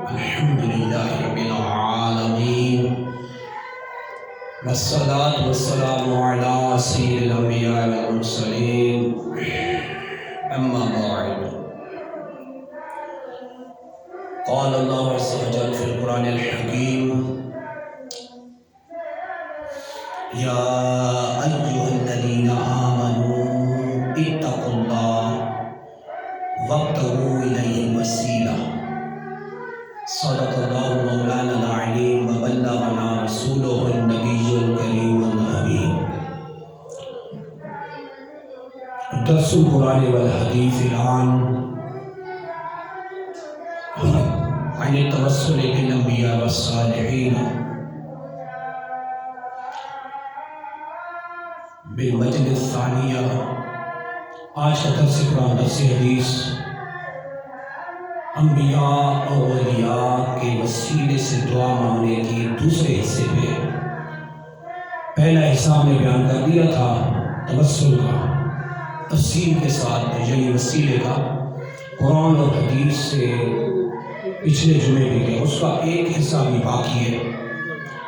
الحمد لله رب العالمين والصلاة والسلام على سيد الأنبياء والمرسلين أما بعد قال الله عز وجل في القرآن الحكيم يا أيها الذين آمنوا اتقوا الله وابتغوا إليه الوسيلة صدق الله مولانا العليم وبلغنا رسوله النبي الكريم الحبيب. درس القرآن والحديث الآن عن التوسل بالأنبياء والصالحين بالمجلس الثانية. آج کا درس قرآن درس حدیث انبیاء اور اولیاء کے وسیلے سے دعا مانگنے کی دوسرے حصے پہ. پہلا حصہ ہم نے بیان کر دیا تھا توسل کا تفصیل کے ساتھ، یعنی وسیلے کا قرآن اور حدیث سے پچھلے جمعے بھی گئے. اس کا ایک حصہ بھی باقی ہے.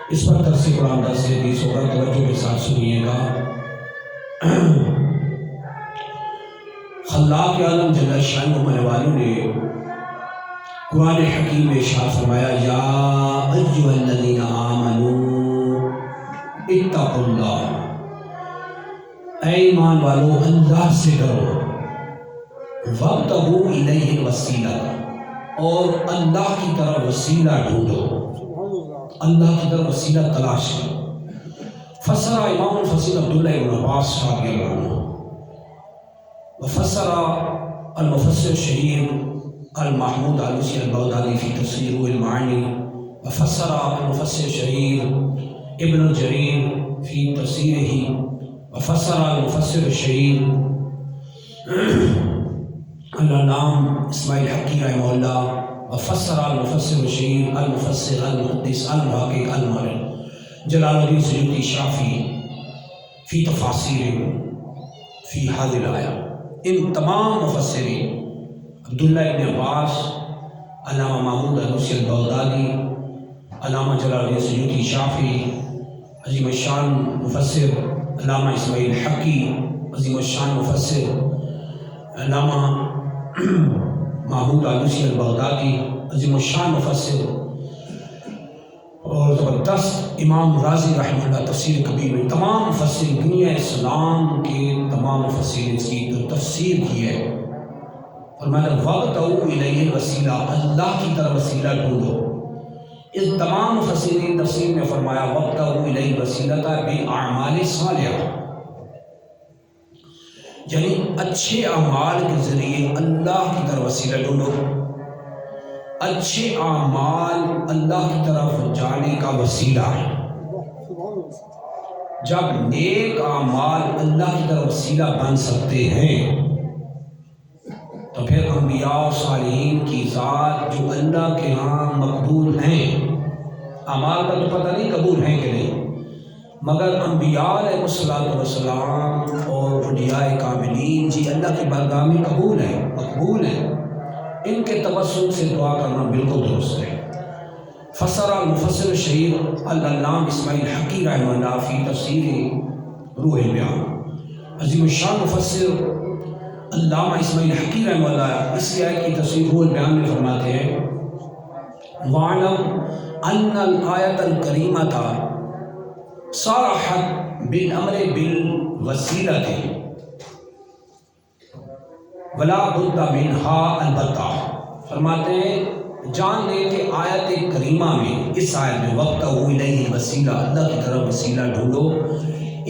اس پر درس قرآن درس حدیث ہوگا، توجہ کے ساتھ سنیے گا. خلاق عالم جل شانہ ہونے والوں نے قرآن حکیم میں ارشاد فرمایا یا ایھا الذین آمنوا اتقوا اللہ، اے ایمان والو اللہ سے ڈرو، وابتغوا الیہ الوسیلہ، اور اللہ کی طرف وسیلہ ڈھونڈو، اللہ کی طرف وسیلہ تلاش کرو. فسر امام الفصیل عبداللہ بن عباس رضی اللہ عنہ وفسر المفسر الشهير المحمود علوسی البغدادی فی تفسیر المعانی، وفسر المفسر الشهير ابن الجریر فی تفسیرہ، وفسر المفسر الشهير العلامہ اسماعیل حقی رحمہ اللہ، وفسر المفسر الشهير المفسر المحدث المحقق المؤرخ جلال الدین سیوطی شافعی فی تفاسیر فی هذه الآیہ. ان تمام مفسرین عبداللہ ابن عباس، علامہ محمود علوسی البغدادی، علامہ جلال الدین سیوطی شافعی، عظیم الشان مفسر علامہ اسماعیل حقی، عظیم الشان مفسر علامہ محمود علوسی البغدادی، عظیم الشان مفسر اور زبردست امام رازی رحمہ اللہ تفسیر کبیر میں، تمام مفسرین دنیا اسلام کے تمام مفسرین کی جو تفسیر کی ہے، فرمایا وابتغوا الیہ الوسیلہ، اللہ کی طرف وسیلہ ڈھونڈو. اس تمام مفسرین تفسیر میں فرمایا وابتغوا الیہ الوسیلہ بالاعمال صالحہ، یعنی اچھے اعمال کے ذریعے اللہ کی طرف وسیلہ ڈھونڈو. اچھے اعمال اللہ کی طرف جانے کا وسیلہ ہے. جب نیک اعمال اللہ کی طرف وسیلہ بن سکتے ہیں تو پھر انبیاء و صالحین کی ذات جو اللہ کے ہاں مقبول ہیں، اعمال کا تو پتہ نہیں قبول ہیں کہ نہیں، مگر انبیاء علیہ السلام اور اولیاء کاملین جی اللہ کی بارگاہ میں قبول ہیں، مقبول ہیں. ان کے توسل سے دعا کرنا بالکل درست ہے. فسر المفسر الشهير العلامہ اسماعیل حقی رحمہ اللہ فی تفسیر روح البیان، عظیم الشان مفسر علامہ اسماعیل حقی رحمہ اللہ اس آیت کی تفسیر روح البیان میں فرماتے ہیں وَاعْلَمْ أَنَّ الْآيَةَ الْكَرِيمَةَ صَرَحَتْ بِالْأَمْرِ بِالْوَسِيلَةِ ولا بد منہا البتہ. فرماتے ہیں جان لے کہ آیت کریمہ میں، اس آیت میں وابتغوا الیہ الوسیلہ، اللہ کی طرف وسیلہ ڈھونڈو،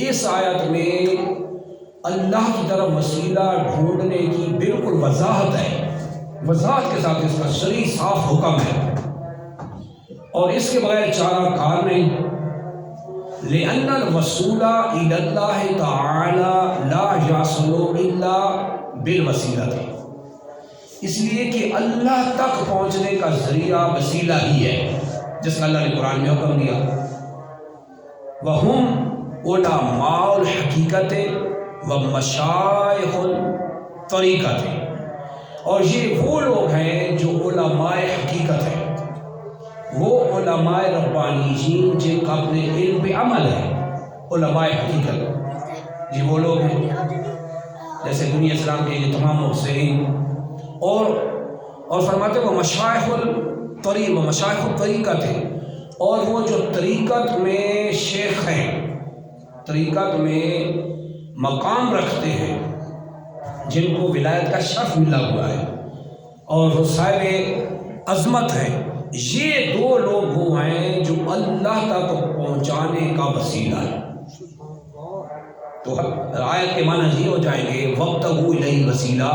اس آیت میں اللہ کی طرف وسیلہ ڈھونڈنے کی بالکل وضاحت ہے، وضاحت کے ساتھ اس کا صریح صاف حکم ہے، اور اس کے بغیر چارہ کار نہیں. لأن الوصول إلى الله تعالی لا يصل إلا بالوسیلہ تھی، اس لیے کہ اللہ تک پہنچنے کا ذریعہ وسیلہ ہی ہے، جس کا اللہ نے قرآن میں حکم دیا وَهُمْ عُلَمَاءُ الْحَقِیقَةِ وَمَشَائِخُ الطَّرِیقَةِ، اور یہ وہ لوگ ہیں جو علماء حقیقت ہیں علماء ربانیین جن کا اپنے علم پہ عمل ہے، علماء حقیقت، یہ وہ لوگ ہیں جیسے دنیا اسلام کے یہ تمام مفسرین، اور فرماتے وہ مشائخ الطریق و مشائخ الطریقت ہے، اور وہ جو طریقت میں شیخ ہیں، طریقت میں مقام رکھتے ہیں، جن کو ولایت کا شرف ملا ہوا ہے اور وہ صاحب عظمت ہیں، یہ دو لوگ وہ ہیں جو اللہ تک پہنچانے کا وسیلہ ہے۔ تو آیت کے معنی یہ ہو جائیں گے وابتغوا الیہ وسیلہ،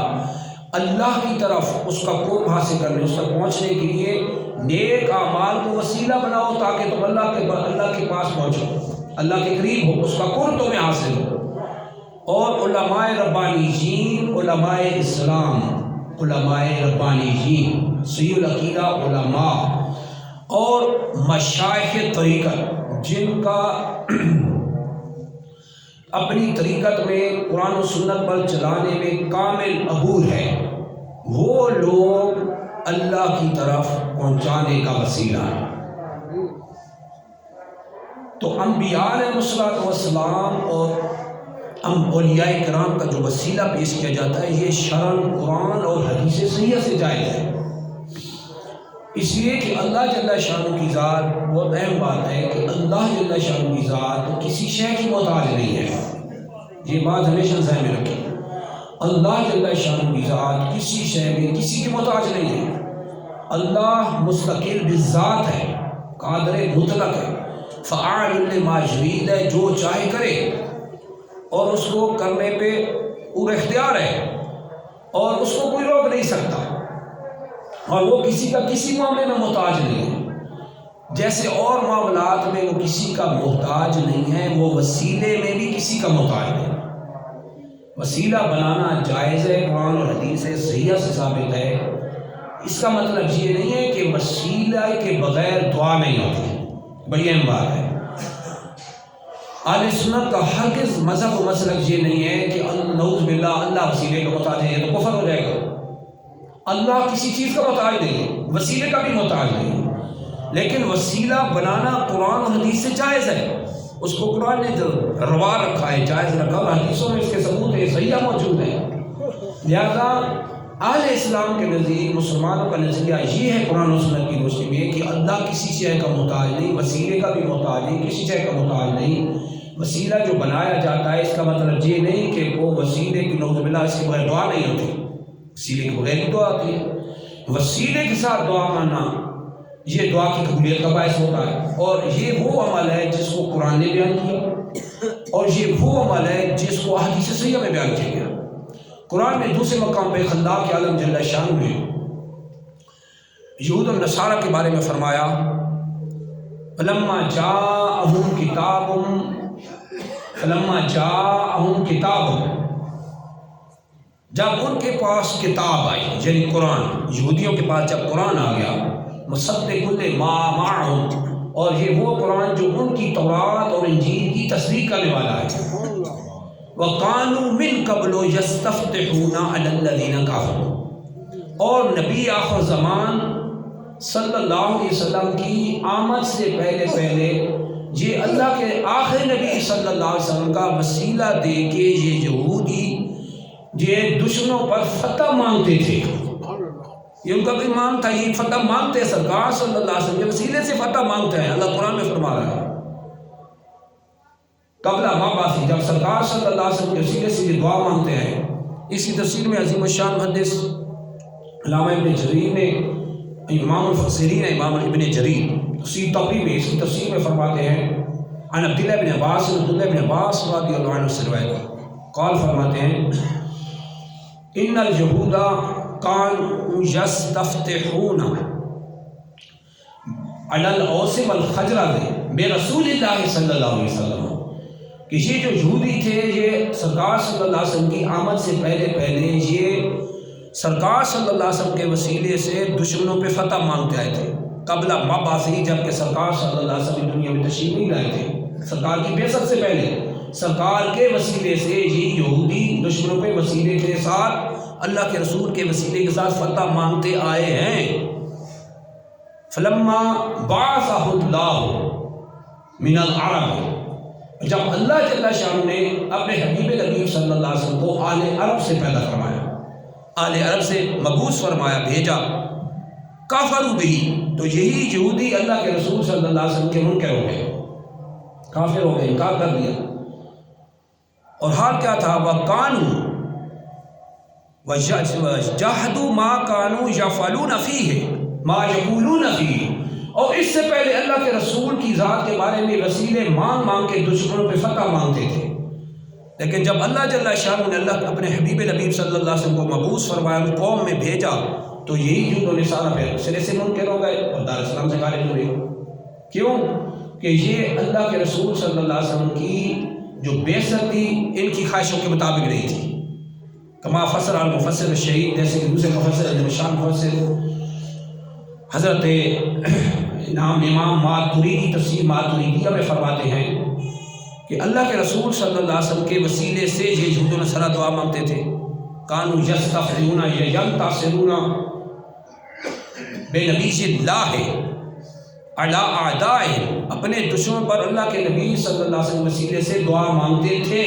اللہ کی طرف اس کا قرب حاصل کرنے، اس تک پہنچنے کے لیے نیک اعمال کو وسیلہ بناؤ تاکہ تم اللہ کے پاس پہنچو، اللہ کے قریب ہو، اس کا قرب تمہیں حاصل ہو۔ اور علماء ربانیین، علماء اسلام، علماء ربانیین، صحیح العقیدہ علماء اور مشائخ طریقت، جن کا اپنی طریقت میں قرآن و سنت پر چلانے میں کامل عبور ہے، وہ لوگ اللہ کی طرف پہنچانے کا وسیلہ ہے۔ تو انبیاء علیہ السلام اور اولیاء کرام کا جو وسیلہ پیش کیا جاتا ہے، یہ شرعاً قرآن اور حدیث صحیحہ سے جائز ہے، اس لیے کہ اللہ جل شانہ کی ذات، بہت اہم بات ہے کہ اللہ جل شانہ کی ذات کسی شے کی محتاج نہیں ہے، یہ بات ہمیشہ ذہن میں رکھیں، اللہ جل شانہ کی ذات کسی شے میں کسی کی محتاج نہیں ہے، اللہ مستقل بالذات ہے، قادر مطلق ہے، فعال لما یرید ہے، جو چاہے کرے اور اس کو کرنے پہ پورا اختیار ہے اور اس کو کوئی روک نہیں سکتا، اور وہ کسی کا کسی معاملے میں محتاج نہیں ہے، جیسے اور معاملات میں وہ کسی کا محتاج نہیں ہے، وہ وسیلے میں بھی کسی کا محتاج نہیں۔ وسیلہ بنانا جائز ہے، قرآن اور حدیث سے صحیح سے ثابت ہے، اس کا مطلب یہ نہیں ہے کہ وسیلہ کے بغیر دعا نہیں ہوتی، بڑی اہم بات ہے۔ اہل سنت کا ہرگز مذہب و مسلک یہ نہیں ہے کہ نعوذ باللہ اللہ وسیلے کا محتاج ہے، یہ تو کفر ہو جائے گا۔ اللہ کسی چیز کا محتاج نہیں ہے، وسیلے کا بھی محتاج نہیں ہے، لیکن وسیلہ بنانا قرآن و حدیث سے جائز ہے، اس کو قرآن نے جو روا رکھا ہے، جائز رکھا ہے، حدیثوں میں اس کے ثبوت ہے، صحیح موجود ہے۔ لہذا اہل اسلام کے نزدیک، مسلمانوں کا نظریہ یہ ہے قرآن و سنت کی روشنی میں کہ اللہ کسی شے کا محتاج نہیں، وسیلے کا بھی محتاج نہیں، کسی شے کا محتاج نہیں۔ وسیلہ جو بنایا جاتا ہے، اس کا مطلب یہ نہیں کہ وہ وسیلے کی نعوذ باللہ اس کے بغیر دعا نہیں ہوتی، وسیلے کے بغیر دعا آتی ہے۔ وسیلے کے ساتھ دعا ماننا یہ دعا کی قبولیت کا باعث ہوتا ہے، اور یہ وہ عمل ہے جس کو قرآن نے بیان کیا، اور یہ وہ عمل ہے جس کو احادیث صحیحہ میں بیان کیا گیا۔ قرآن میں دوسرے مقام پہ خلاق عالم جل شانہ نے یہود و نصارہ کے بارے میں فرمایا، فلما جاءہم کتاب، جب ان کے پاس کتاب آئی، یعنی قرآن، یہودیوں کے پاس جب قرآن آ گیا، مصدق لما معہم، اور یہ وہ قرآن جو ان کی تورات اور انجیل کی تصدیق کرنے والا ہے، وَقَالُوا مِن قَبْلُ يَسْتَفْتِحُونَ عَلَى الَّذِينَ كَفَرُوا، اور نبی آخر زمان صلی اللہ علیہ وسلم کی آمد سے پہلے یہ اللہ کے آخر نبی صلی اللہ علیہ وسلم کا وسیلہ دے کے یہ یہودی یہ دشمنوں پر فتح مانگتے تھے، یہ ان کا بھی ایمان تھا، یہ فتح مانگتے ہیں، سرکار صلی اللہ علیہ وسلم کے وسیلے سے فتح مانگتے ہیں، اللہ قرآن میں فرما رہا ہے۔ قبل مابعث، جب سرکار صلی اللہ علیہ وسلم کے وسیلے سے یہ دعا مانگتے ہیں، اس کی تفسیر میں عظیم الشان محدث علامہ ابن جریر نے، امام الفسرین امام ابن جریر تفسیر طبری میں اس کی تفسیر میں فرماتے ہیں، عن عبداللہ بن عباس رضی اللہ عنہ سے روایت قال فرماتے ہیں، ان اليہود كانوا يستفتحون على الاوس والخزرج برسول اللہ صلی اللہ علیہ وسلم، کہ یہ جو یہودی تھے یہ سرکار صلی اللہ علیہ وسلم کی آمد سے پہلے یہ سرکار صلی اللہ علیہ وسلم کے وسیلے سے دشمنوں پہ فتح مانگتے آئے تھے، قبل مابعث، جب کہ سرکار صلی اللہ علیہ وسلم دنیا میں تشریف نہیں لائے تھے، سرکار کی بعثت سے پہلے سرکار کے وسیلے سے یہ یہودی دشمنوں پہ وسیلے کے ساتھ، اللہ کے رسول کے وسیلے کے ساتھ فتح مانگتے آئے ہیں۔ فلما بعثہ اللہ من العرب، جب اللہ جل شانہ نے اپنے حبیب نبی صلی اللہ علیہ وسلم کو آل عرب سے پیدا فرمایا، آل عرب سے مبعوث فرمایا، بھیجا، کافروا بہ، تو یہی یہودی اللہ کے رسول صلی اللہ علیہ وسلم کے منکر ہو گئے، کافر ہو گئے، انکار کر دیا۔ اور حال کیا تھا؟ وَقَانُوا وَجَاهَدُوا مَا كَانُوا يَفْعَلُونَ فِيهِ مَا يَقُولُونَ فِيهِ، اور اس سے پہلے اللہ کے رسول کی ذات کے بارے میں وسیلے مانگ مانگ کے دشمنوں پہ فتح مانگتے تھے، لیکن جب اللہ جل شانہ نے اللہ اپنے حبیب نبی صلی اللہ علیہ وسلم کو مبعوث فرمایا، ان قوم میں بھیجا، تو یہی یہود و نصارہ پھر سرے سے منکر ہو گئے اور دار اسلام سے خارج ہوئے۔ کیوں؟ کہ یہ اللہ کے رسول صلی اللہ علیہ وسلم کی جو بعثت تھی ان کی خواہشوں کے مطابق نہیں تھی۔ کما فسر المفسر الشہید، جیسے کہ دوسرے مفسر نشان مفسر حضرت امام ماتریدی تفسیر ماتریدیہ میں فرماتے ہیں کہ اللہ کے رسول صلی اللہ علیہ وسلم کے وسیلے سے یہ یہود و نصارہ دعا مانگتے تھے، کانوا یستغفرون ینتصرون بنبی اللہ علی اعدائہم، اپنے دشمن پر اللہ کے نبی صلی اللہ علیہ وسلم وسیلے سے دعا مانگتے تھے۔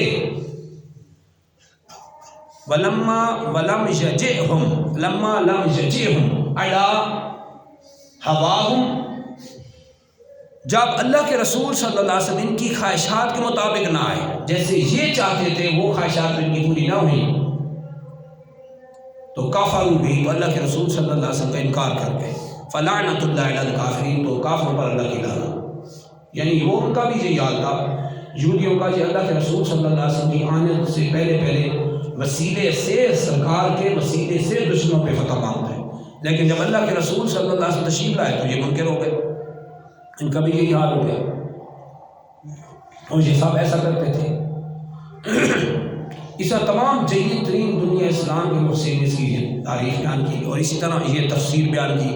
وَلَمْ يَجِئْهُمْ عَلَىٰ هَوَاهُمْ، جب اللہ کے رسول صلی اللہ علیہ وسلم ان کی خواہشات کے مطابق نہ آئے، جیسے یہ چاہتے تھے وہ خواہشات ان کی پوری نہ ہوئی، تو کافروا بہ، تو اللہ کے رسول صلی اللہ علیہ وسلم کا انکار کر گئے۔ فلعنۃ اللہ علی الکافرین، تو کافروں پر اللہ کی لعنت۔ یعنی وہ ان کا بھی یہ یاد تھا یہودیوں کا، جو اللہ کے رسول صلی اللہ علیہ وسلم کی آنے سے پہلے وسیلے سے، سرکار کے وسیلے سے دشمنوں پہ فتح مانگتے ہیں، لیکن جب اللہ کے رسول صلی اللہ علیہ وسلم تشریف لائے تو یہ منکر ہو گئے، ان کا بھی یہی حال ہو گیا، اور یہ سب ایسا کرتے تھے۔ اس طرح تمام جدید ترین دنیا اسلام کے مفسرین اس کی تاریخ بیان کی، اور اسی طرح یہ تفسیر بیان کی،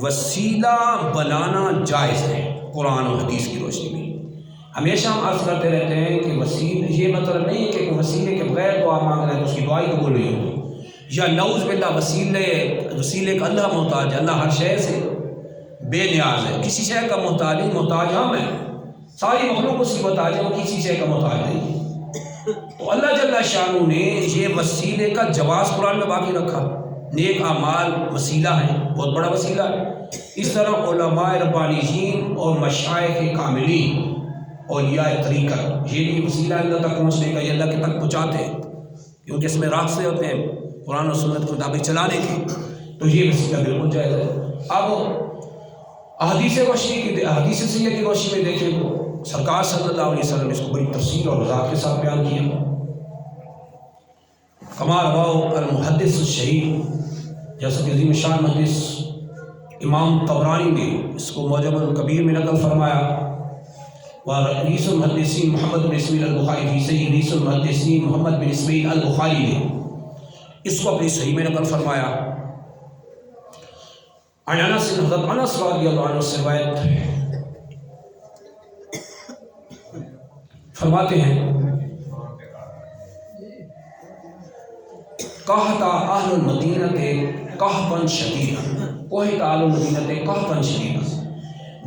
وسیلہ بنانا جائز ہے قرآن و حدیث کی روشنی میں۔ ہمیشہ ہم عرض کرتے رہتے ہیں کہ وسیلہ، یہ مطلب نہیں ہے کہ کوئی وسیلے کے بغیر دعا مانگ رہے ہیں تو اس کی دعائی قبول نہیں ہوگی، یا نعوذ باللہ وسیلے کا اللہ محتاج ہے، اللہ ہر شے سے بے نیاز ہے، کسی شے کا محتاج نہیں، محتاج ہم ہیں، ساری مخلوق اس کی محتاج ہے، وہ کسی شے کا محتاج نہیں۔ تو اللہ جل شانہ نے یہ وسیلے کا جواز قرآن میں باقی رکھا، نیک اعمال وسیلہ ہیں، بہت بڑا وسیلہ ہے۔ اس طرح علماء ربانیین اور مشائخ کاملین، اولیاء طریقت، یہ بھی وسیلہ اللہ تک پہنچنے کا، یہ اللہ کے تک پہنچاتے ہیں، کیونکہ اس میں راستے ہوتے ہیں قرآن و سنت کے مطابق چلانے کے، تو یہ وسیلہ بالکل جائز ہے۔ اب احادیث سیہ کی روشنی میں دیکھیں تو سرکار صلی اللہ علیہ وسلم نے اس کو بڑی تفصیل اور وضاحت کے ساتھ بیان کیا۔ کما رواہ المحدث الشہید، جیسا کہ عظیم شان محدث امام طبرانی نے اس کو معجم الکبیر میں نقل فرمایا، ورئیس المحدثین محمد بن اسماعیل البخاری فی صحیح، رئیس المحدثین محمد بن اسماعیل البخاری نے اس کو اپنی صحیح میں نقل فرمایا۔ عن انس، حضرت انس رضی اللہ عنہ سے روایت فرماتے ہیں، قحط اہل المدینہ قحطا شدیدا، قحط اہل المدینہ قحطا شدیدا،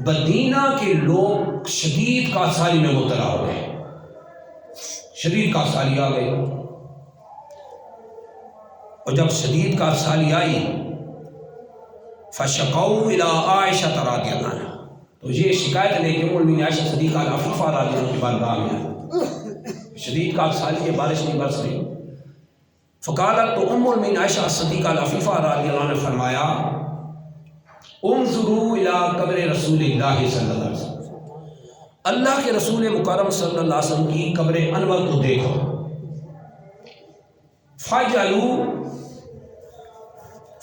مدینہ کے لوگ شدید کاسالی میں مبتلا ہو گئے، شدید کاسالی آ گئی، اور جب شدید کاسالی آئی فشقوا الی عائشہ رضی اللہ عنہا، تو یہ شکایت لے کے ام المؤمنین عائشہ صدیقہ عفیفہ رضی اللہ عنہا کی بارگاہ میں آئی، شدید کاسالی ہے، بارش نہیں برس رہی، فقالت، تو ام المؤمنین عائشہ صدیقہ عفیفہ رضی اللہ عنہا نے فرمایا، انظروا الی قبر رسول اللہ صلی اللہ علیہ وسلم، اللہ کے رسول مکرم صلی اللہ علیہ وسلم کی قبر انور کو دیکھو، فجعلوا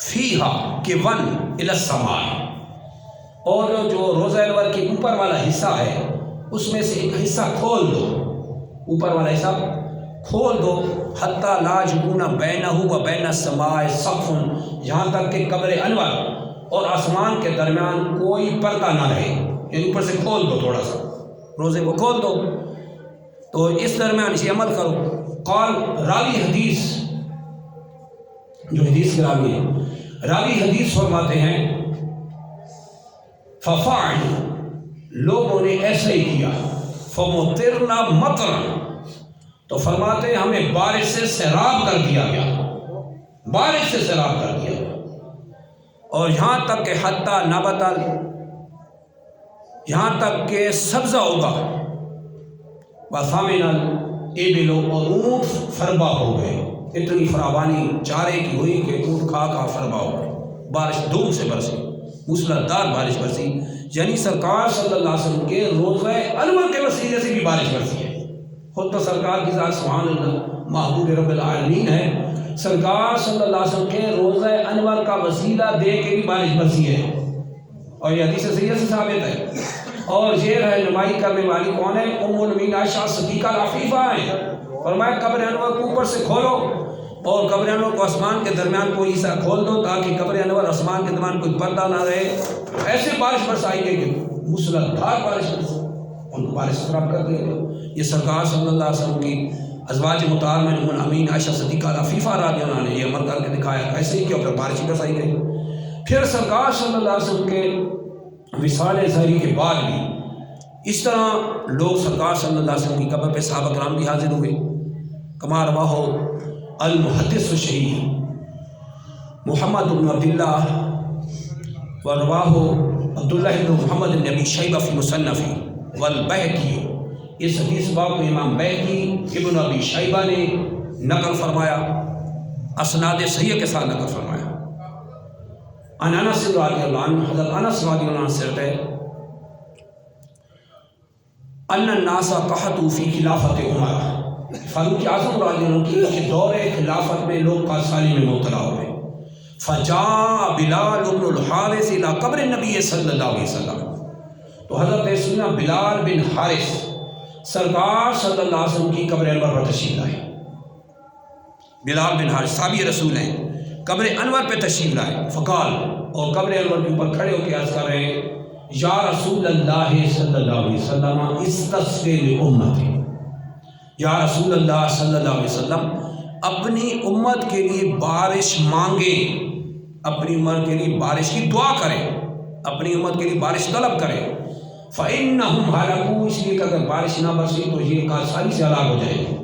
فیہا کون الی السماء، اور جو روضہ انور کے اوپر والا حصہ ہے اس میں سے ایک حصہ کھول دو، اوپر والا حصہ کھول دو، حتی لا یکون بینہ و بین السماء سقف، یہاں تک کہ قبر انور اور آسمان کے درمیان کوئی پردہ نہ رہے، یعنی اوپر سے کھول دو، تھوڑا سا روزے کو کھول دو، تو اس درمیان اسی عمل کرو۔ قال راوی حدیث، جو حدیث کے راوی ہیں، راوی حدیث فرماتے ہیں ففعلوا، لوگوں نے ایسا ہی کیا، فمطرنا مطرا، تو فرماتے ہیں ہمیں بارش سے سیراب کر دیا گیا، بارش سے سیراب کر دیا گیا، اور یہاں تک کہ حتی نبت، یہاں تک کہ سبزہ ہوگا، وثمن الابل، اور اونٹ فربا ہو گئے، اتنی فراوانی چارے کی ہوئی کہ اونٹ کھا کھا فربا ہو گئے، بارش دھوپ سے برسی، موسلادھار بارش برسی، یعنی سرکار صلی اللہ علیہ وسلم کے روزہ انور کے وسیلے سے بھی بارش برسی ہے۔ خود تو سرکار کی ذات سبحان اللہ محبوب رب العالمین ہے، سرکار صلی اللہ علیہ وسلم کے روزہ انور کا وسیلہ دے کے بھی بارش برسی ہے، اور یہ حدیث صحیح سے ثابت ہے۔ اور یہ رہنمائی کرنے والی کون ہے؟ ام المؤمنین عائشہ صدیقہ عفیفہ ہیں، فرمایا قبر انور کو اوپر سے کھولو اور قبر انور کو آسمان کے درمیان کوئی حصہ کھول دو تاکہ قبر انور آسمان کے درمیان کوئی پردہ نہ رہے، ایسے بارش برسائی گئی کہ موسلادھار بارش برسی، ان کو بارش خراب کر دیا گیا۔ یہ سرکار صلی اللہ علیہ وسلم کی ازواج مطہرہ میں ام المؤمنین عائشہ صدیقہ عفیفہ رضی اللہ عنہا نے یہ عمل کر کے دکھایا، ایسے ہی کیا پھر بارش برسائی گئی۔ پھر سرکار صلی اللہ علیہ وسلم کے وصال ظہری کے بعد بھی اس طرح لوگ سرکار صلی اللہ علیہ وسلم کی قبر پہ صحابہ کرام بھی حاضر ہوئے، کما رواہ المحدث الشہید محمد بن عبداللہ ورواہ عبداللہ بن محمد بن ابی شیبہ فی مصنفہ والبہقی، اس حدیث باب کو امام بہقی ابن ابی شیبہ نے نقل فرمایا، اسناد صحیح کے ساتھ نقل فرمایا۔ عن انس رضی اللہ عنہ، حضرت انس رضی اللہ عنہ سے روایت ہے ان الناس قحطوا فی خلافت عمر، فاروق اعظم رضی اللہ عنہ کی دور خلافت میں لوگ قحط میں مبتلا ہوئے، فجاء بلال بن الحارث الى قبر النبی صلی اللہ علیہ وسلم، تو حضرت سیدنا بلال بن حارث سرکار صلی اللہ علیہ وسلم کی قبر انور پر تشریف لائے، بلال بن حارث صحابی رسول ہیں، قبر انور پہ تشریف لائے، فقال، اور قبر انور کے اوپر کھڑے ہو کے عرض کر رہے ہیں، یا رسول اللہ صلی اللہ علیہ وسلم استسقِ لامتی، یا رسول اللہ صلی اللہ علیہ وسلم اپنی امت کے لیے بارش مانگیں، اپنی امت کے لیے بارش کی دعا کریں، اپنی امت کے لیے بارش طلب کریں، فإنہم ہلکوا، اس لیے کہ اگر بارش نہ برسی تو یہ کاشانی سے ہلاک ہو جائے گی۔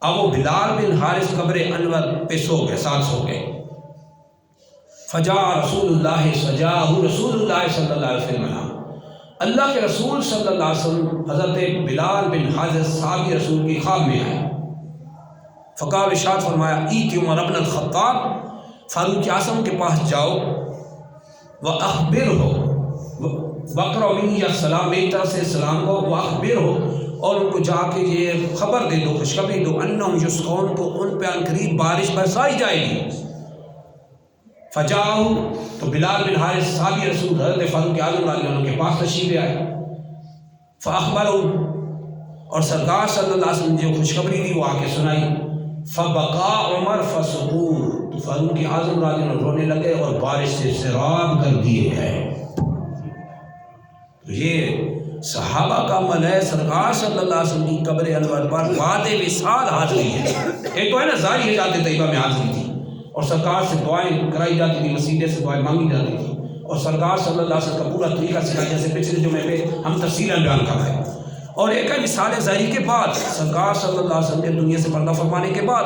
اب وہ بلال بن حارث قبر انور پہ سو گئے، ساتھ سو گئے، فجاء رسول اللہ رسول اللہ صلی اللہ علیہ وسلم، اللہ کے رسول صلی اللہ علیہ وسلم حضرت بلال بن حارث صحابی رسول کی خواب میں آئے، فقال، ارشاد فرمایا، ایت عمر بن الخطاب، فاروق اعظم کے پاس جاؤ، وَأَخْبِرْهُ، وَقْرَأْ مِنِّي السَّلَامَ، میری طرف سے سلام کو، وَأَخْبِرْهُ، اور ان کو جا کے یہ خبر دے دو، خوشخبری دو، انہم یسقون، کو ان پہ عنقریب بارش برسائی جائے گی۔ فجاؤ، تو بلال بن حارث صحابی رسول حضرت فاروق اعظم رضی اللہ عنہ کے پاس تشریف لے آئے، فاخبروا، اور سرکار صلی اللہ علیہ وسلم جو خوشخبری دی وہ آ کے سنائی، فبقا عمر فسقور، تو فاروق اعظم رضی اللہ عنہ رونے لگے اور بارش سے سیراب کر دیے گئے۔ تو یہ صحابہ کا عمل ہے، سرکار صلی اللہ علیہ وسلم کی قبر انور پر بعد وصال حاضری ہے۔ ایک تو ہے نا ظاہری حجات طیبہ میں حاضری تھی اور سرکار سے دعائیں کرائی جاتی تھی، وسیلے سے دعائیں مانگی جاتی تھی، اور سرکار صلی اللہ علیہ وسلم کا پورا طریقہ سکھایا، جیسے پچھلے جمعے پہ ہم تفصیلاً بیان کر رہے ہیں۔ اور ایک ہے وصال ظاہری کے بعد، سرکار صلی اللہ علیہ وسلم کے دنیا سے پردہ فرمانے کے بعد،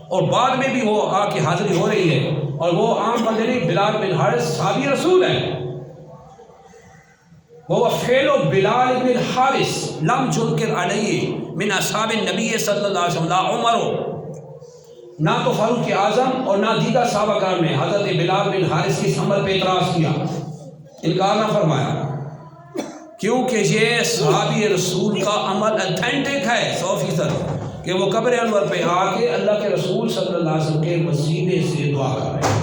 اور بعد میں بھی وہ آ کے حاضری ہو رہی ہے، اور وہ عام بندے نہیں، بلال بن حارث صحابی رسول ہیں، وہ فعل بلال بن الحارث لم ينکر علیہ من اصحاب النبی صلی اللہ علیہ وسلم لا عمر، نہ تو فاروق اعظم اور نہ دیگر صحابہ کرام نے حضرت بلال بن حارث کی اس عمل پہ اعتراض کیا، انکار نہ فرمایا، کیونکہ یہ صحابی رسول کا عمل اتھینٹک ہے 100%، کہ وہ قبر انور پہ آ کے اللہ کے رسول صلی اللہ علیہ وسلم کے وسیلے سے دعا کر رہے ہیں،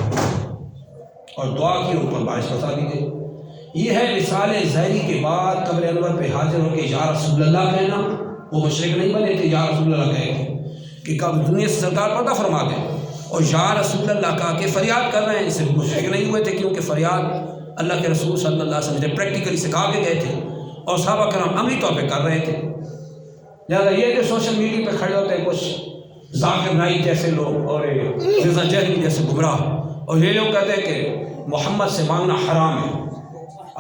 اور دعا کی اوپر بارش برسا دی گئی۔ یہ ہے وصال ظاہری کے بعد قبر انور پہ حاضر ہو کے یا رسول اللہ کہنا، وہ مشرک نہیں بنے تھے، یا رسول اللہ کہے گے کہ کب دنیا سے سرکار پردہ فرما دیں، اور یا رسول اللہ کہا کہ فریاد کر رہے ہیں، اس سے مشرک نہیں ہوئے تھے، کیونکہ فریاد اللہ کے رسول صلی اللہ علیہ وسلم نے پریکٹیکلی سکھا کے گئے تھے اور صحابہ کرام عملی طور پہ کر رہے تھے۔ لہٰذا یہ کہ سوشل میڈیا پہ کھڑے ہوتے ہیں کچھ ذاکر نائک جیسے لوگ اور رضا جہلی جیسے گمراہ، اور یہ لوگ کہتے ہیں کہ محمد سے مانگنا حرام ہے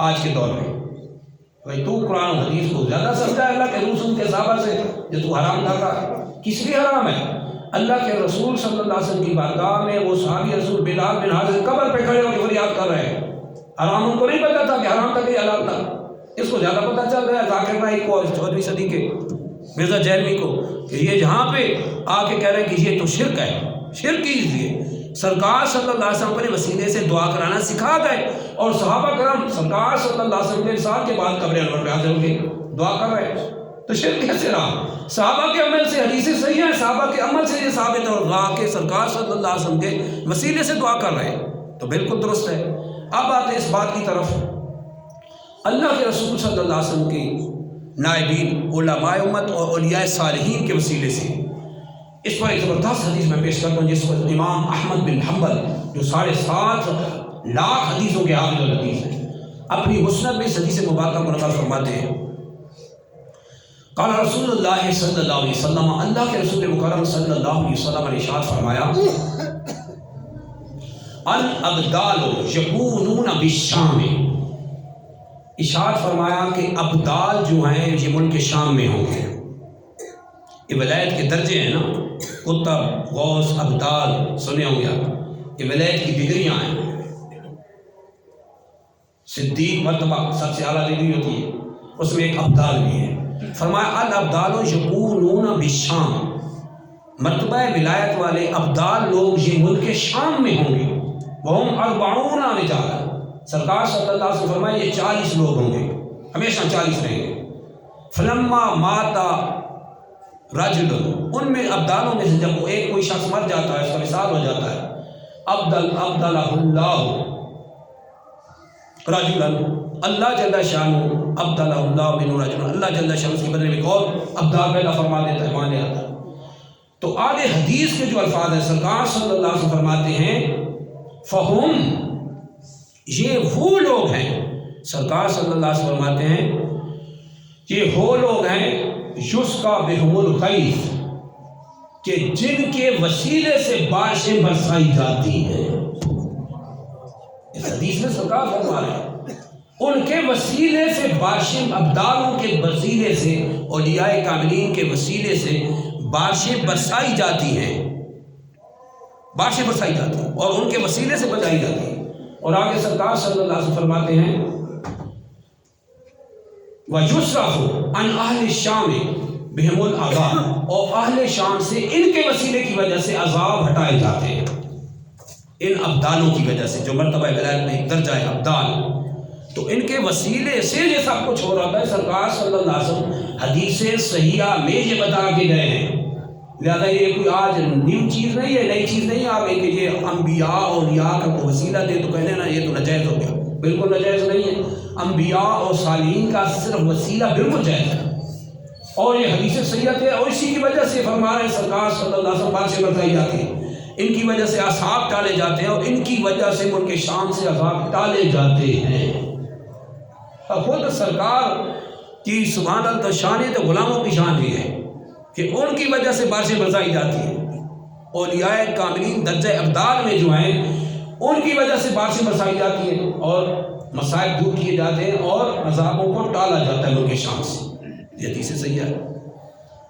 آج کے دور میں. بھائی تو قرآن و حدیث کو زیادہ سمجھا ہے اللہ کے رسول کے صحابہ سے جو تو حرام کر رہا ہے. کس لیے حرام ہے؟ اللہ کے رسول صلی اللہ علیہ وسلم کی بارگاہ میں وہ صحابی رسول بلال بن حارث قبر پہ کھڑے ہو کے فریاد کر رہے ہیں. حرام ان کو نہیں پتا تھا کہ حرام تھا کہ حلال تھا. اس کو زیادہ پتہ چل رہا ہے ذاکر نائک کو اور 14ویں صدی کے مرزا جہلوی کو کہ یہ جہاں پہ آ کے کہہ رہے ہیں کہ یہ تو شرک ہے. شرک ہی اس لیے سرکار صلی اللہ علیہ وسلم اپنے وسیلے سے دعا کرانا سکھا گئے اور صحابہ کرام سرکار صلی اللہ علیہ وسلم کے سال کے بعد قبر انور پہ حاضر ہو کے دعا کر رہے ہیں. تو شرک کیسے رہا؟ صحابہ کے عمل سے حدیثیں صحیح ہیں، صحابہ کے عمل سے یہ ثابت ہے اور دعا کے سرکار صلی اللہ علیہ وسلم کے وسیلے سے دعا کر رہے ہیں تو بالکل درست ہے. اب آتے ہیں اس بات کی طرف اللہ کے رسول صلی اللہ علیہ وسلم کے نائبین علماء امت اور اولیاء صالحین کے وسیلے سے اس پر ایک زبردست حدیث میں پیش کرتا ہوں جس کو امام احمد بن حنبل جو 7.5 لاکھ حدیثوں کے حافظ الحدیث ہیں اپنی مسند میں اس حدیث مبارکہ کو نقل فرماتے ہیں. قال رسول اللہ صلی اللہ علیہ وسلم، اللہ کے رسول مکرم صلی اللہ علیہ وسلم نے ارشاد فرمایا الابدال یکونون بالشام. ارشاد فرمایا کہ ابدال جو ہیں یہ ملک شام میں ہوں گے. یہ ولایت کے درجے ہیں نا، قطب غوث ابدال سنے ہوں گے آپ. یہ ولایت کی ڈگریاں ہیں. صدیق مرتبہ سب سے اعلیٰ ڈگری ہوتی ہے، اس میں ایک ابدال بھی ہے. فرمایا الابدال یکونون بالشام، مرتبہ ولایت والے ابدال لوگ یہ ملک شام میں ہوں گے. وہم 40 رجالا، سرکار صلی اللہ علیہ وسلم فرمایا یہ 40 لوگ ہوں گے، ہمیشہ 40 رہیں گے. فلما ماتا رجل، ان میں ابدالوں میں سے جب ایک کوئی شخص مر جاتا ہے، اس کا وصال ہو جاتا ہے، ابدلہ اللہ رجلا، اللہ جل شانہ ابدلہ اللہ بن رجلا، اللہ جل شانہ اس کے بدلے میں ایک اور ابدال پیدا فرما دیتا ہے، مان لیتا ہے. تو آگے حدیث کے جو الفاظ ہیں سرکار صلی اللہ علیہ وسلم فرماتے ہیں فہم، یہ وہ لوگ ہیں، سرکار صلی اللہ علیہ وسلم فرماتے ہیں یہ وہ لوگ ہیں یسقی بہم الغیث، کہ جن کے وسیلے سے بارشیں برسائی جاتی ہیں. اس حدیث میں سرکار فرما رہے ہیں ان کے وسیلے سے بارشیں، ابدالوں کے وسیلے سے، اولیاء کاملین کے وسیلے سے بارشیں برسائی جاتی ہیں، بارشیں برسائی جاتی ہیں اور ان کے وسیلے سے بچائی جاتی ہیں. اور آگے سرکار صلی اللہ علیہ وسلم فرماتے ہیں وَيُصْرَفُ عَنْ أَهْلِ الشَّامِ بِهِمُ الْعَذَابِ، اور اہل شام سے ان کے وسیلے کی وجہ سے عذاب ہٹائے جاتے ہیں. ان ابدالوں کی وجہ سے جو مرتبہ ولایت میں ایک درجہ ہے ابدال، تو ان کے وسیلے سے یہ سب کچھ ہو رہا ہے. سرکار صلی اللہ علیہ وسلم حدیث صحیحہ میں یہ بتا کے گئے ہیں. لہٰذا یہ کوئی آج نیو چیز نہیں ہے، نئی چیز نہیں آ گئی کہ یہ انبیاء اور اولیاء کا کوئی وسیلہ دے تو کہنے نا یہ تو ناجائز ہو گیا. بالکل ناجائز نہیں ہے. انبیاء اور صالحین کا صرف وسیلہ بالکل جائز ہے اور یہ حدیث صحیحت ہے. اور اسی کی وجہ سے فرما رہے ہیں سرکار صلی اللہ علیہ وسلم بارشیں برسائی جاتی ہیں، ان کی وجہ سے اصحاب ٹالے جاتے ہیں اور ان کی وجہ سے ملک شام سے اصحاب ٹالے جاتے ہیں. اور خود سرکار کی سبحان اللہ شان ہے تو غلاموں کی شان بھی ہے کہ ان کی وجہ سے بارشیں برسائی جاتی ہیں. اولیاء کاملین درجہ ابدال میں جو ہیں ان کی وجہ سے بارشیں برسائی جاتی ہیں اور مسائل دور کیے جاتے ہیں اور عذابوں کو ٹالا جاتا ہے ملک شام سے. یہ حدیث صحیح ہے.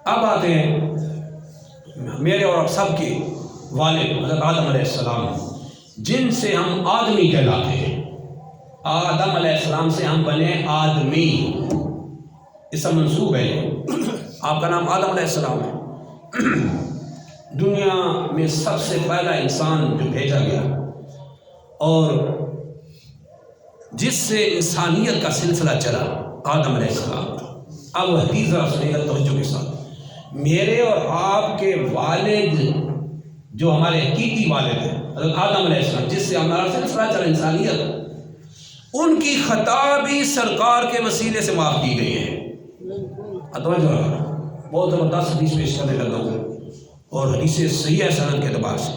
اب آتے ہیں میرے اور آپ سب کے والد حضرت آدم علیہ السلام، جن سے ہم آدمی کہلاتے ہیں. آدم علیہ السلام سے ہم بنے آدمی، اس کا منسوب ہے. آپ کا نام آدم علیہ السلام ہے. دنیا میں سب سے پہلا انسان جو بھیجا گیا اور جس سے انسانیت کا سلسلہ چلا آدم علیہ السلام. اب حدیث ذرا سنیے گا توجہ کے ساتھ. میرے اور آپ کے والد جو ہمارے حقیقی والد ہیں حضرت آدم علیہ السلام، جس سے ہمارا سلسلہ چلا انسانیت، ان کی خطا بھی سرکار کے وسیلے سے معاف کی گئی ہے. توجہ رکھنا، بہت زبردست حدیث پیش کرنے لگا ہوں اور حدیث صحیح ہے سند کے اعتبار سے.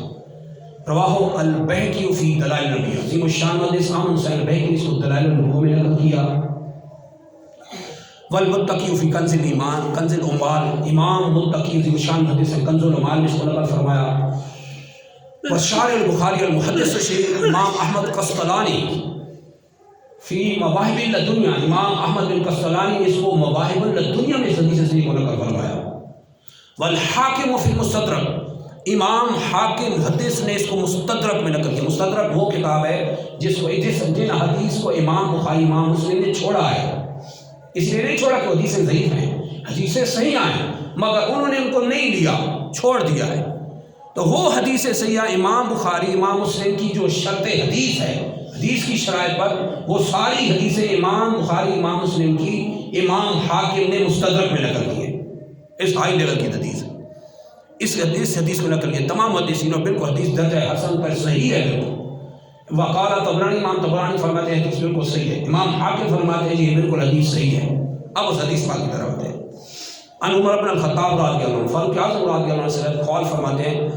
رواہ البیہقی فی دلائل النبوہ، عظیم الشان حدیث امام حسین البیہقی نے اس کو دلائل النبوہ میں نقل کیا. والمتقی فی کنز الایمان، کنز الاموال، امام متقی عظیم الشان حدیث کنز الاموال میں اس کو نقل فرمایا. وشارح البخاری المحدث الشہیر امام احمد قسطلانی فی مواہب الدنیا، امام احمد بن قسطلانی نے اس کو مواہب الدنیا میں حدیث صحیح کو نقل فرمایا۔ والحاکم فی المستدرک، امام حاکم محدث نے اس کو مستدرک میں نقل کیا۔ مستدرک وہ کتاب ہے جن حدیث کو امام بخاری امام مسلم نے چھوڑا ہے، اس لیے نہیں چھوڑا کہ حدیثیں ضعیف ہیں، حدیثیں صحیح ہیں، مگر انہوں نے ان کو نہیں لیا، چھوڑ دیا ہے۔ تو وہ حدیث صحیحہ امام بخاری امام مسلم کی جو شرط حدیث ہے، حدیث کی شرائط پر، وہ ساری حدیثیں امام بخاری امام مسلم کی امام حاکم نے مستدرک میں نقل کی ہے۔ اس ہائی لیول کی حدیث ہے، اس حدیث کو نقل کیا تمام محدثینوں، بالکل حدیث درجہ حسن پر صحیح ہے بالکل۔ وقال طبرانی، امام طبرانی فرماتے ہیں حدیث بالکل صحیح ہے، امام حاکم فرماتے ہیں یہ بالکل حدیث صحیح ہے۔ اب اس حدیث پاک کی طرف آتے ہیں۔ ان عمر بن الخطاب رضی اللہ عنہ، فاروق اعظم رضی اللہ عنہ سے قول فرماتے ہیں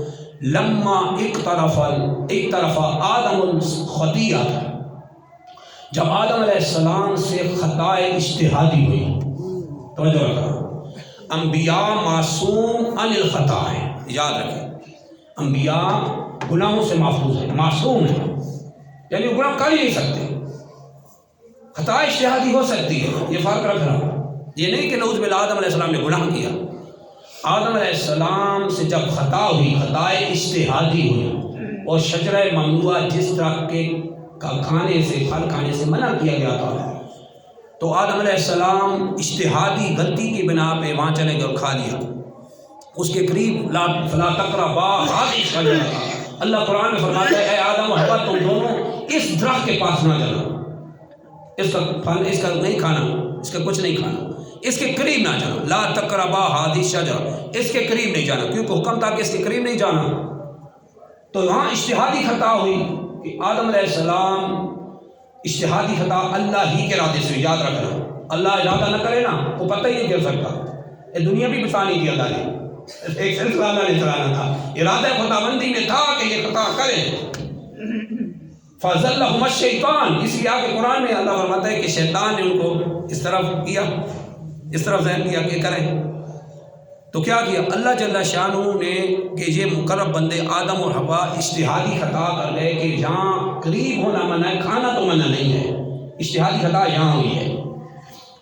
لما اقترف آدم الخطیہ، جب آدم علیہ السلام سے خطائے اجتہادی ہوئی، توجہ رکھنا، انبیاء معصوم عن الخطا ہے، یاد رکھیں انبیاء گناہوں سے محفوظ ہیں، معصوم ہیں، یعنی گناہ کر ہی نہیں سکتے، خطا اجتہادی ہو سکتی ہے، یہ فرق رکھنا، یہ نہیں کہ نعوذ باللہ آدم علیہ السلام نے گناہ کیا۔ آدم علیہ السلام سے جب خطا ہوئی، خطائے اجتہادی ہوئی، اور شجرہ ممنوعہ جس طرح کے کھانے سے، پھل کھانے سے منع کیا گیا تھا، تو آدم علیہ السلام اجتہادی غلطی کی بنا پہ وہاں چلے گئے اور کھا لیا۔ اس کے قریب فلا تقربا هذه الشجرة، اللہ قرآن میں فرماتا ہے اے آدم و حوا تم دونوں اس درخت کے پاس نہ جانا، اس کا پھل اس کا نہیں کھانا، اس کا کچھ نہیں کھانا، اس کے قریب نہ جانا، لا تقربا هذه الشجرة، اس کے قریب نہیں جانا، کیونکہ حکم تھا کہ اس کے قریب نہیں جانا۔ تو وہاں اجتہادی خطا ہوئی کہ آدم علیہ السلام اجتہادی خطا اللہ ہی کے ارادے سے، یاد رکھنا، اللہ ارادہ نہ کرے نا وہ پتہ ہی نہیں چل سکتا، یہ دنیا بھی بتانی تھی اللہ نے، ایک سلسلہ اللہ نے چلانا تھا، ارادہ خداوندی میں تھا کہ یہ خطا کرے۔ فَأَزَلَّهُمَ الشَّيْطَانُ، اس لیے آگے قرآن میں اللہ فرماتا ہے کہ شیطان نے ان کو اس طرف کیا، اس طرف ذہن کیا کہ کریں، تو کیا کیا اللہ جل شانہ نے کہ یہ مقرب بندے آدم اور حوا اجتہادی خطا کر گئے کہ یہاں قریب ہونا منع ہے، کھانا تو منع نہیں ہے، اجتہادی خطا یہاں ہوئی ہے،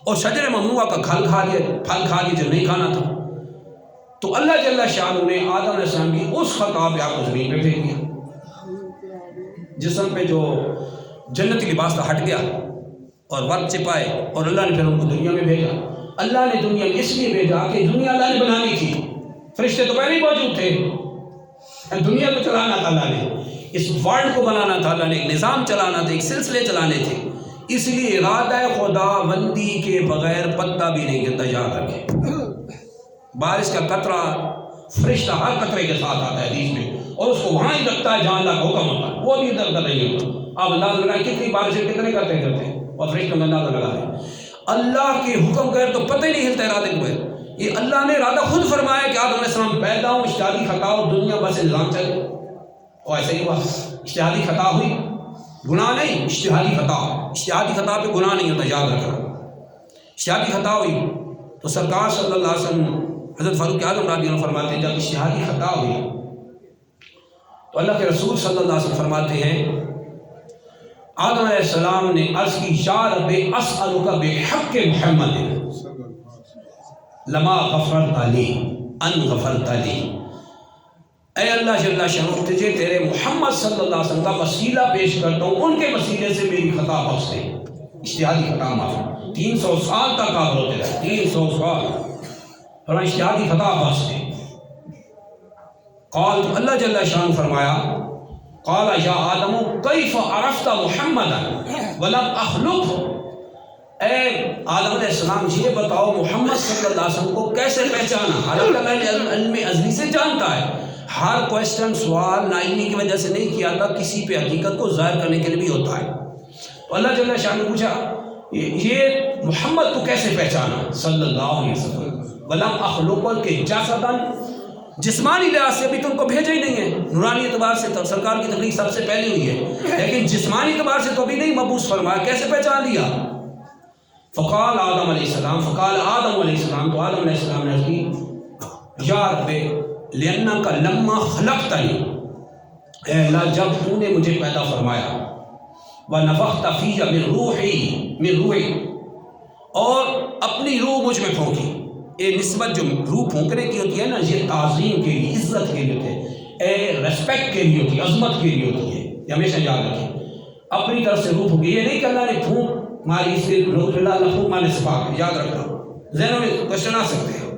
اور شجر ممنوعہ کا پھل کھا لیا جو نہیں کھانا تھا، تو اللہ جل شانہ نے آدم علیہ السلام کی اس خطا پہ آپ کو زمین پہ پھینک دیا، جسم پہ جو جنتی لباس تھا ہٹ گیا اور ورق چپائے، اور اللہ نے پھر ان کو دنیا میں بھیجا۔ اللہ نے دنیا میں اس لیے بھیجا کہ دنیا اللہ نے بنانی تھی، فرشتے تو پہلے ہی موجود تھے، دنیا کو چلانا تھا اللہ نے، اس ورلڈ کو بنانا تھا اللہ نے، ایک نظام چلانا تھا، ایک سلسلے چلانے تھے، اس لیے ارادہ خداوندی کے بغیر پتا بھی نہیں گرتا، یاد رکھیں۔ بارش کا قطرہ فرشتہ ہر قطرے کے ساتھ آتا ہے حدیث میں، اور اس کو وہاں ہی رکھتا ہے جہاں اللہ کا حکم ہوتا ہے، وہ بھی ادھر ادھر نہیں ہوتا۔ آپ اندازہ لگائیں کتنی بارشیں کتنے کرتے اور فرشتوں میں اندازہ لگا رہے، اللہ کے حکم کر تو پتہ ہی نہیں ہلتا ارادے کو، یہ اللہ نے ارادہ خود فرمایا کہ آدم علیہ السلام پیدا ہوں، اجتہادی خطا ہو، دنیا بس نظام چلے، اور ایسے ہی ہوا، اجتہادی خطا ہوئی، گناہ نہیں، اجتہادی خطا پہ گناہ نہیں ہوتا، یاد رکھنا، اجتہادی خطا ہوئی تو سرکار صلی اللہ علیہ وسلم حضرت فاروق اعظم رضی اللہ عنہ فرماتے ہیں جب اجتہادی خطا ہوئی تو اللہ کے رسول صلی اللہ علیہ وسلم فرماتے ہیں آدم علیہ السلام نے عرض کی یا رب اسألک بحق محمد لما غفرت لی ان غفرت لی، اے اللہ جل شانہ تجھے تیرے محمد صلی اللہ علیہ وسلم کا وسیلہ پیش کرتا ہوں، ان کے وسیلے سے میری خطا بخش دے، اجتہادی خطا معاف، 300 سال تک کافر ہوتے رہے، 300 سال، اور اجتہادی خطا بخش دے۔ قال اللہ جل شانہ فرمایا قال یا آدم کیف عرفت محمدا ولم اخلقه، اے آدم علیہ السلام یہ بتاؤ محمد صلی اللہ علیہ وسلم کو کیسے پہچانا، حالانکہ اللہ علم ازلی سے جانتا ہے، ہر کوشچن سوال ناعلمی کی وجہ سے نہیں کیا تھا، کسی پہ حقیقت کو ظاہر کرنے کے لیے بھی ہوتا ہے۔ تو اللہ جل شانہ نے پوچھا یہ محمد کو کیسے پہچانا صلی اللہ علیہ وسلم، ولم اخلقه کہ جسداً جسمانی لحاظ سے ابھی تو ان کو بھیجا ہی نہیں ہے، نورانی اعتبار سے سرکار کی تخلیق سب سے پہلے ہوئی ہے، لیکن جسمانی اعتبار سے تو ابھی نہیں مبعوث فرمایا، کیسے پہچان لیا؟ فقال آدم علیہ السلام تو آدم علیہ السلام نے کی یا رب لأنک لما خلقتنی، اے اللہ جب تو نے مجھے پیدا فرمایا وَنَفَخْتَ فِيَّ مِن روحی اور اپنی روح مجھ میں پھونکی. یہ نسبت جو روح پھونکنے کی ہوتی ہے نا، یہ تعظیم کے لیے، عزت کے لیے ہوتی ہے، ریسپیکٹ کے لیے ہوتی ہے، عظمت کے لیے ہوتی ہے. یہ ہمیشہ یاد رکھیں. اپنی طرف سے روح پھونکی، یہ نہیں کہ اللہ نے پھونک ماری اس لیے اللہ پھونک مارنے سے پاک ہے. یاد رکھنا، ذہنوں میں کوشچن آ سکتے ہیں.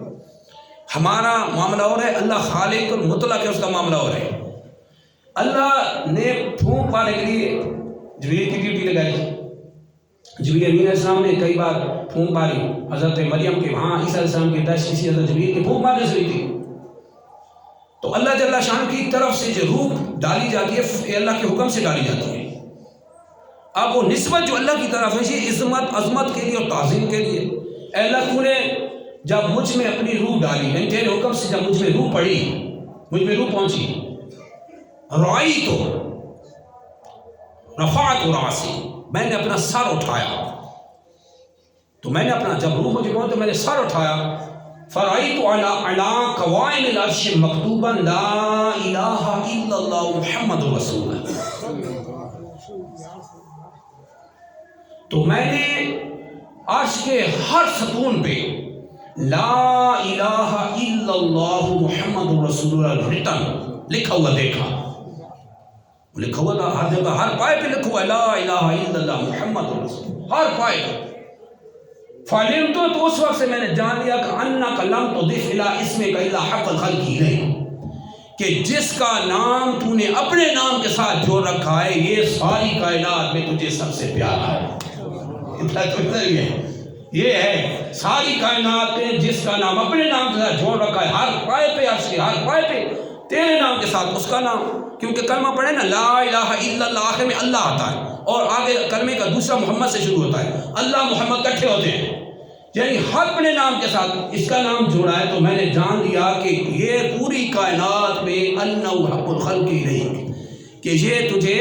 ہمارا معاملہ اور ہے، اللہ خالق اور مطلق ہے، اس کا معاملہ اور ہے. اللہ نے پھونک مارنے کے لیے جبریل کی ڈیوٹی لگائی. جبریل علیہ السلام نے کئی بار پھونک ماری حضرت مریم کے وہاں، عیسیٰ علیہ السلام کے دشت کسی حضرت جبریل کے پھونک مارنے سے ہوئی تھی. تو اللہ جل شان کی طرف سے جو روح ڈالی جاتی ہے یہ اللہ کے حکم سے ڈالی جاتی ہے. اب وہ نسبت جو اللہ کی طرف ہے یہ عظمت عظمت کے لیے اور تعظیم کے لیے. اے اللہ تو نے جب مجھ میں اپنی روح ڈالی، یعنی تیرے حکم سے جب مجھ میں روح پڑی، مجھ میں روح پہنچی، رائی تو رفعت راسی، میں نے اپنا سر اٹھایا. تو میں نے اپنا جب روح مجھے پہنچی تو میں نے سر اٹھایا. فرأيت على قوائم العرش مكتوبا لا إله إلا الله محمد رسول اللہ. تو میں نے عرش کے ہر ستون پہ لا الہ الا اللہ محمد رسول اللہ ریٹن لکھا ہوا دیکھا. لکھا ہوا تھا ہر جگہ، ہر پائے پہ لکھا ہوا لا الہ الا اللہ محمد رسول اللہ، ہر پائے پہ. فعلمت تو اس وقت سے میں نے جان لیا کہ انک لم تضف الی اسمک الا حق الخلق الیہ، کہ جس کا نام تو نے اپنے نام کے ساتھ جوڑ رکھا ہے یہ ساری کائنات میں تجھے سب سے پیارا ہے. یہ ہے ساری کائنات میں جس کا نام اپنے نام کے ساتھ جوڑ رکھا ہے، ہر پائے پہ عرش کے ہر پائے پہ تیرے نام کے ساتھ اس کا نام. کیونکہ کلمہ پڑھے نا لا الہ الا اللہ، آخر میں اللہ آتا ہے اور آگے کلمے کا دوسرا محمد سے شروع ہوتا ہے. اللہ محمد کٹھے ہوتے ہیں، یعنی ہر اپنے نام کے ساتھ اس کا نام جوڑا ہے. تو میں نے جان لیا کہ یہ پوری کائنات میں انہ حق الخلق الیہ، کہ یہ تجھے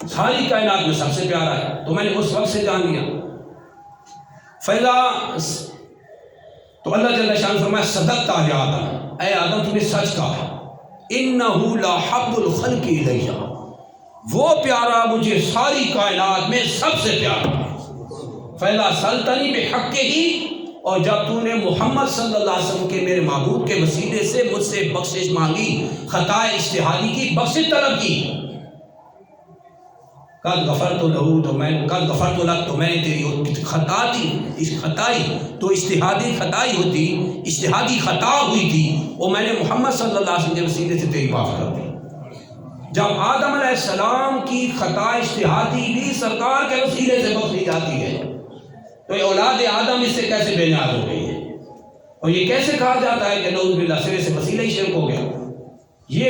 ساری کائنات میں سب سے پیارا ہے. تو میں نے اس وقت سے جان لیا. فیضا تو اللہ جل شان فرمایا صدقت یا آدم، اے آدم تم نے سچ کہا، انہ لحب الخلق الیہ، وہ پیارا مجھے ساری کائنات میں سب سے پیارا. فیضا سلطنی بحق ہی، اور جب تو نے محمد صلی اللہ علیہ وسلم کے میرے محبوب کے وسیلے سے مجھ سے بخشش مانگی، خطا اجتہادی کی بخشش طلب کی. قد غفرت لہ، تو میں قد غفرت لک، تو میں نے تیری خطا تھی اس خطائی تو اجتہادی خطائی ہوتی، اجتہادی خطا ہوئی تھی، وہ میں نے محمد صلی اللہ علیہ وسلم کے وسیلے سے تیری معاف کر دی. جب آدم علیہ السلام کی خطا اجتہادی بھی سرکار کے وسیلے سے بخش دی جاتی ہے تو یہ اولاد آدم اس سے کیسے بے نیاز ہو گئی ہے؟ اور یہ کیسے کہا جاتا ہے کہ نعوذ باللہ سرے سے وسیلہ ہی شرک ہو گیا؟